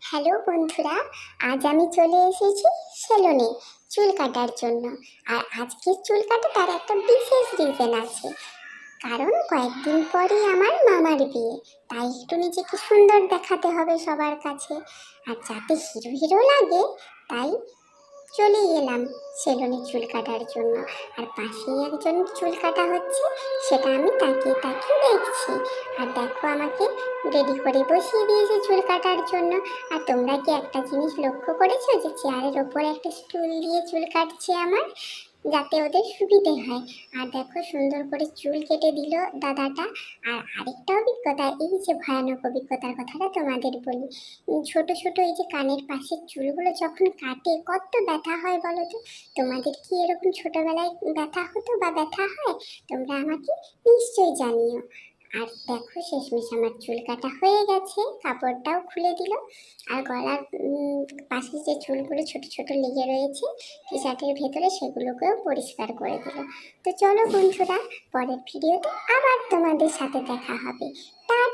Hello বন্ধুরা, আজ আমি চলে এসেছি সেলুনে চুল কাটার জন্য। আর আজকে চুল কাটা তার একটা বিশেষ রিজন আছে, কারণ কয়েকদিন পরেই আমার মামার বিয়ে। তাই একটু নিজেকে সুন্দর দেখাতে হবে সবার কাছে, আর যাতে হিরো হিরো লাগে, তাই চলে এলাম সেলুনে চুল কাটার জন্য। আর পাশেই একজন চুল কাটা হচ্ছে, সেটা আমি তাকিয়ে তাকিয়ে দেখছি। আর দেখো, আমাকে রেডি করে বসিয়ে দিয়েছে চুল কাটার জন্য। আর তোমরা কি একটা জিনিস লক্ষ্য করেছো যে চেয়ারের ওপরে একটা স্টুল দিয়ে চুল কাটছে আমার, যাতে ওদের সুবিধে হয়। আর দেখো, সুন্দর করে চুল কেটে দিল দাদাটা। আর আরেকটা অভিজ্ঞতা, এই যে ভয়ানক অভিজ্ঞতার কথাটা তোমাদের বলি। ছোট ছোট এই যে কানের পাশের চুলগুলো যখন কাটে কত ব্যথা হয় বলো তো। তোমাদের কি এরকম ছোটবেলায় ব্যথা হতো বা ব্যথা হয়? তোমরা আমাকে নিশ্চয়ই জানিও। আর দেখো, শেষমেশ আমার চুল কাটা হয়ে গেছে, কাপড়টাও খুলে দিল। আর গলার পাশে যে চুলগুলো ছোট ছোট লেগে রয়েছে টি শার্টের ভেতরে, সেগুলোকেও পরিষ্কার করে দিল। তো চলো বন্ধুরা, পরের ভিডিওতে আবার তোমাদের সাথে দেখা হবে।